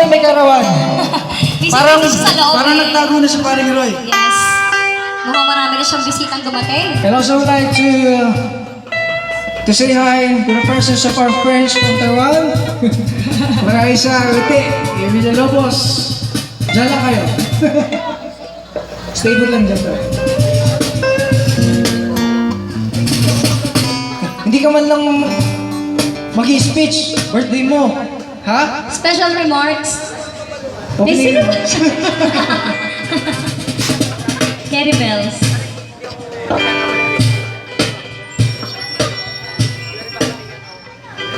tayo may karawan. Parang, Busy siya sa loob parang eh. nagtago na si Paring Roy. Yes. Mukhang marami na siyang bisitang dumating. And also would like to say hi to the persons of our friends from Taiwan. Marisa, Uti, Emilia Lobos. Diyan lang kayo. Stay put lang dyan. Hindi ka man lang mag-i-speech. Birthday mo. Ha? Special remarks. Okay. May sino ba siya? Carrie Bells.